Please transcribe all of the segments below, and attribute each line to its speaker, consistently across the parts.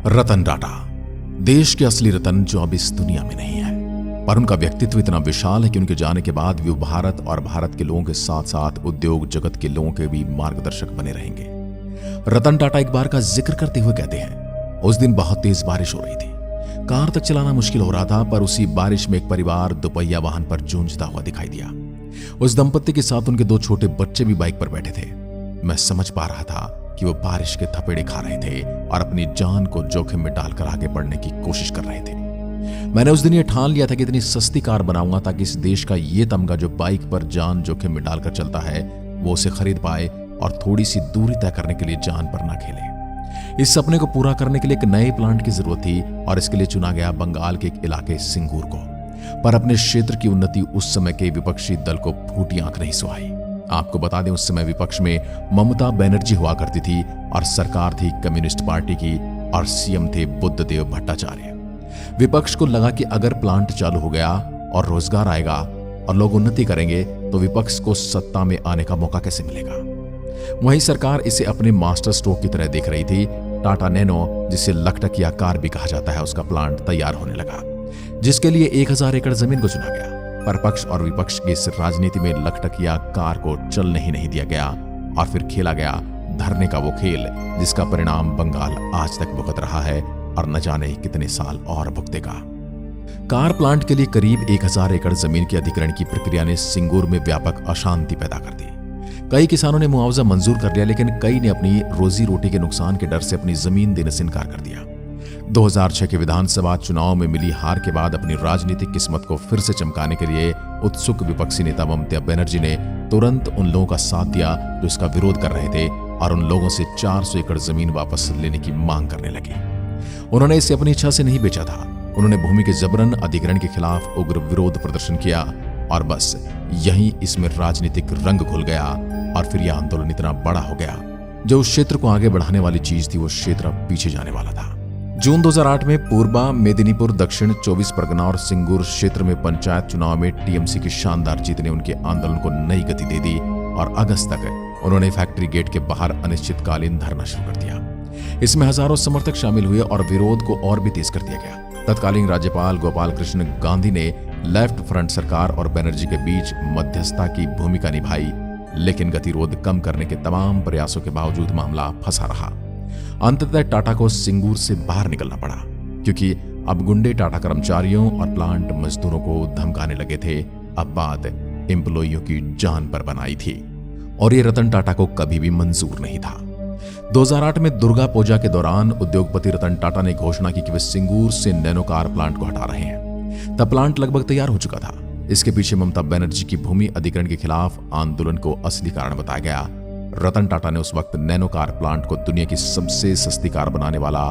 Speaker 1: रतन टाटा देश के असली रतन जो अब इस दुनिया में नहीं है, पर उनका व्यक्तित्व इतना विशाल है कि उनके जाने के बाद भी वो भारत और भारत के लोगों के साथ साथ उद्योग जगत के लोगों के भी मार्गदर्शक बने रहेंगे। रतन टाटा एक बार का जिक्र करते हुए कहते हैं, उस दिन बहुत तेज बारिश हो रही थी, कार तक चलाना मुश्किल हो रहा था, पर उसी बारिश में एक परिवार दुपहिया वाहन पर जूझता हुआ दिखाई दिया। उस दंपत्ति के साथ उनके 2 छोटे बच्चे भी बाइक पर बैठे थे। मैं समझ पा रहा था कि वो बारिश के थपेड़े खा रहे थे और अपनी जान को जोखिम में डालकर आगे बढ़ने की कोशिश कर रहे थे। मैंने उस दिन ये ठान लिया था कि इतनी सस्ती कार बनाऊंगा ताकि इस देश का ये तमगा जो बाइक पर जान जोखिम में डालकर चलता है वो उसे खरीद पाए और थोड़ी सी दूरी तय करने के लिए जान पर ना खेले। इस सपने को पूरा करने के लिए एक नए प्लांट की जरूरत थी और इसके लिए चुना गया बंगाल के एक इलाके सिंगूर को। पर अपने क्षेत्र की उन्नति उस समय के विपक्षी दल को फूटी आंख नहीं सुहाई। आपको बता दें, उस समय विपक्ष में ममता बनर्जी हुआ करती थी और सरकार थी कम्युनिस्ट पार्टी की और सीएम थे बुद्धदेव भट्टाचार्य। विपक्ष को लगा कि अगर प्लांट चालू हो गया और रोजगार आएगा और लोग उन्नति करेंगे तो विपक्ष को सत्ता में आने का मौका कैसे मिलेगा। वहीं सरकार इसे अपने मास्टर स्ट्रोक की तरह देख रही थी। टाटा नैनो, जिसे लखटकिया कार भी कहा जाता है, उसका प्लांट तैयार होने लगा, जिसके लिए 1000 एकड़ जमीन को चुना गया। पर पक्ष और विपक्ष की इस राजनीति में लखटकिया कार को चलने ही नहीं दिया गया और फिर खेला गया धरने का वो खेल जिसका परिणाम बंगाल आज तक भुगत रहा है और न जाने कितने साल और भुगतेगा। कार प्लांट के लिए करीब 1000 एकड़ जमीन के अधिग्रहण की प्रक्रिया ने सिंगूर में व्यापक अशांति पैदा कर दी। कई किसानों ने मुआवजा मंजूर कर लिया, लेकिन कई ने अपनी रोजी रोटी के नुकसान के डर से अपनी जमीन देने से इनकार कर दिया। 2006 के विधानसभा चुनाव में मिली हार के बाद अपनी राजनीतिक किस्मत को फिर से चमकाने के लिए उत्सुक विपक्षी नेता ममता बनर्जी ने तुरंत उन लोगों का साथ दिया जो इसका विरोध कर रहे थे और उन लोगों से 400 एकड़ जमीन वापस लेने की मांग करने लगी। उन्होंने इसे अपनी इच्छा से नहीं बेचा था। उन्होंने भूमि के जबरन अधिग्रहण के खिलाफ उग्र विरोध प्रदर्शन किया और बस यहीं इसमें राजनीतिक रंग घुल गया और फिर यह आंदोलन इतना बड़ा हो गया जो उस क्षेत्र को आगे बढ़ाने वाली चीज थी, वो क्षेत्र अब पीछे जाने वाला था। जून 2008 में पूर्वा, मेदिनीपुर, दक्षिण 24 परगना और सिंगूर क्षेत्र में पंचायत चुनाव में टीएमसी की शानदार जीत ने उनके आंदोलन को नई गति दे दी और अगस्त तक उन्होंने फैक्ट्री गेट के बाहर अनिश्चितकालीन धरना शुरू कर दिया। इसमें हजारों समर्थक शामिल हुए और विरोध को और भी तेज कर दिया गया। तत्कालीन राज्यपाल गोपाल कृष्ण गांधी ने लेफ्ट फ्रंट सरकार और बनर्जी के बीच मध्यस्थता की भूमिका निभाई, लेकिन गतिरोध कम करने के तमाम प्रयासों के बावजूद मामला फंसा रहा। अंततः टाटा को सिंगूर से बाहर निकलना पड़ा क्योंकि अब गुंडे टाटा कर्मचारियों और प्लांट मजदूरों को धमकाने लगे थे। अब बात एम्प्लॉइयों की जान पर बनाई थी और ये रतन टाटा को कभी भी मंजूर नहीं था। 2008 में दुर्गा पूजा के दौरान उद्योगपति रतन टाटा ने घोषणा की कि वे सिंगूर से नैनो कार प्लांट को हटा रहे हैं। तब प्लांट लगभग तैयार हो चुका था। इसके पीछे ममता बनर्जी की भूमि अधिग्रहण के खिलाफ आंदोलन को असली कारण बताया गया। रतन टाटा ने उस वक्त नैनो कार प्लांट को दुनिया की सबसे सस्ती कार बनाने वाला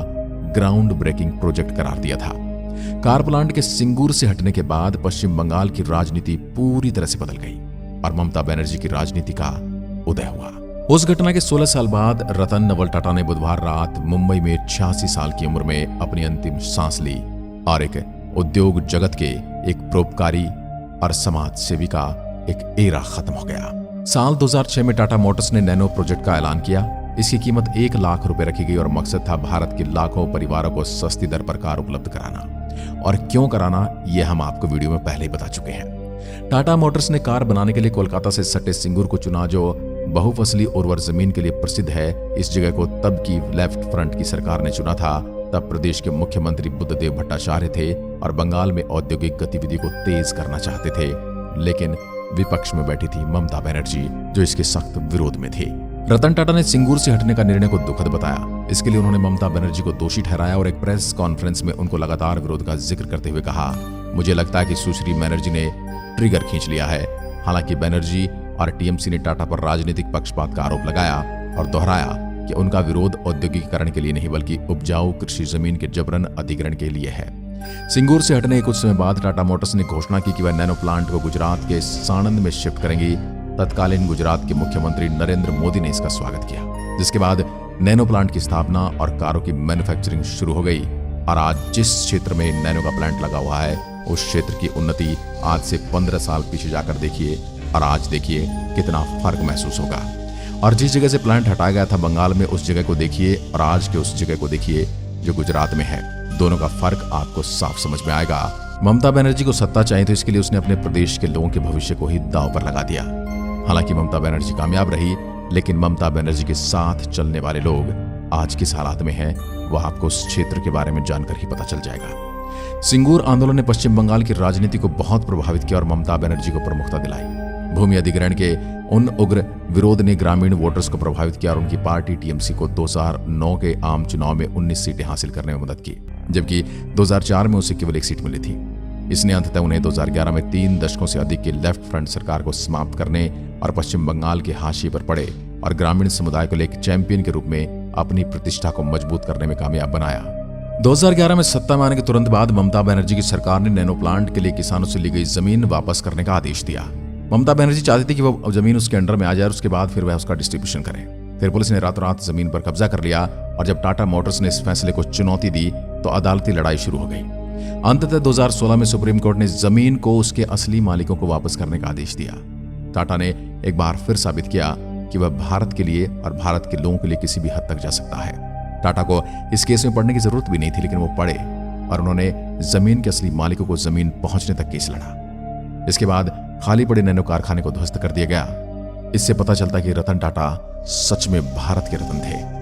Speaker 1: ग्राउंड ब्रेकिंग प्रोजेक्ट करार दिया था। कार प्लांट के सिंगूर से हटने के बाद पश्चिम बंगाल की राजनीति पूरी तरह से बदल गई और ममता बनर्जी की राजनीति का उदय हुआ। उस घटना के 16 साल बाद रतन नवल टाटा ने बुधवार रात मुंबई में 86 साल की उम्र में अपनी अंतिम सांस ली और एक उद्योग जगत के एक परोपकारी और समाज सेवी का एक एरा खत्म हो गया। साल 2006 में टाटा मोटर्स ने नैनो प्रोजेक्ट का ऐलान किया। इसकी कीमत 1 लाख रुपए रखी गई और मकसद था भारत के लाखों परिवारों को सस्ती दर पर कार उपलब्ध कराना। और क्यों कराना, यह हम आपको वीडियो में पहले ही बता चुके हैं। टाटा मोटर्स ने कार बनाने के लिए कोलकाता से सटे सिंगूर को चुना, जो बहुफसली उर्वर जमीन के लिए प्रसिद्ध है। इस जगह को तब की लेफ्ट फ्रंट की सरकार ने चुना था। तब प्रदेश के मुख्यमंत्री बुद्धदेव भट्टाचार्य थे और बंगाल में औद्योगिक गतिविधि को तेज करना चाहते थे, लेकिन विपक्ष में बैठी थी ममता बनर्जी जो इसके सख्त विरोध में थे। रतन टाटा ने सिंगूर से हटने का निर्णय को दुखद बताया। इसके लिए उन्होंने ममता बनर्जी को दोषी ठहराया और एक प्रेस कॉन्फ्रेंस में उनको लगातार विरोध का जिक्र करते हुए कहा, मुझे लगता है कि सुश्री बनर्जी ने ट्रिगर खींच लिया है। हालांकि बनर्जी और टीएमसी ने टाटा पर राजनीतिक पक्षपात का आरोप लगाया और दोहराया कि उनका विरोध औद्योगिकीकरण के लिए नहीं बल्कि उपजाऊ कृषि जमीन के जबरन अधिग्रहण के लिए है। सिंगूर से हटने के कुछ समय बाद टाटा मोटर्स ने घोषणा की कि वह नैनो प्लांट को गुजरात के साणंद में शिफ्ट करेंगी। तत्कालीन गुजरात के मुख्यमंत्री नरेंद्र मोदी ने इसका स्वागत किया, जिसके बाद नैनो प्लांट की स्थापना और कारों की मैन्युफैक्चरिंग शुरू हो गई। और आज जिस क्षेत्र में नैनो का प्लांट लगा हुआ है उस क्षेत्र की उन्नति आज से 15 साल पीछे जाकर देखिए और आज देखिए कितना फर्क महसूस होगा। और जिस जगह से प्लांट हटाया गया था बंगाल में, उस जगह को देखिए और आज के उस जगह को देखिए, जो गुजरात में है। दोनों का फर्क आपको साफ समझ में आएगा। ममता बनर्जी को सत्ता चाहिए तो इसके लिए उसने अपने प्रदेश के लोगों के भविष्य को ही दांव पर लगा दिया। हालांकि ममता बनर्जी कामयाब रही, लेकिन ममता बनर्जी के साथ चलने वाले लोग आज किस हालात में हैं वह आपको उस क्षेत्र के बारे में जानकर ही पता चल जाएगा। सिंगूर आंदोलन ने पश्चिम बंगाल की राजनीति को बहुत प्रभावित किया और ममता बनर्जी को प्रमुखता दिलाई। भूमि अधिग्रहण के उन उग्र विरोध ने ग्रामीण वोटर्स को प्रभावित किया और उनकी पार्टी टीएमसी को 2009 के आम चुनाव में 19 सीटें हासिल करने में मदद की, जबकि 2004 में उसे केवल 1 सीट मिली थी। इसने अंततः उन्हें 2011 में 3 दशकों से अधिक की लेफ्ट फ्रंट सरकार को समाप्त करने और पश्चिम बंगाल के हाशिए पर पड़े और ग्रामीण समुदाय को एक चैंपियन के रूप में अपनी प्रतिष्ठा को मजबूत करने में कामयाब बनाया। 2011 में सत्ता में आने के तुरंत बाद ममता बनर्जी की सरकार ने नैनो प्लांट के लिए किसानों से ली गई जमीन वापस करने का आदेश दिया। ममता बनर्जी चाहती थी कि वह जमीन उसके अंडर में आ जाए और उसके बाद फिर वह उसका डिस्ट्रीब्यूशन करे। फिर पुलिस ने रातों रात जमीन पर कब्जा कर लिया और जब टाटा मोटर्स ने इस फैसले को चुनौती दी तो अदालती लड़ाई शुरू हो गई। अंततः 2016 में सुप्रीम कोर्ट ने जमीन को उसके असली मालिकों को वापस करने का आदेश दिया। टाटा ने एक बार फिर साबित किया कि वह भारत के लिए और भारत के लोगों के लिए किसी भी हद तक जा सकता है। टाटा को इस केस में पढ़ने की जरूरत भी नहीं थी, लेकिन वो पढ़े और उन्होंने जमीन के असली मालिकों को जमीन पहुंचने तक केस लड़ा। इसके बाद खाली पड़े नैनो कारखाने को ध्वस्त कर दिया गया। इससे पता चलता कि रतन टाटा सच में भारत के रतन थे।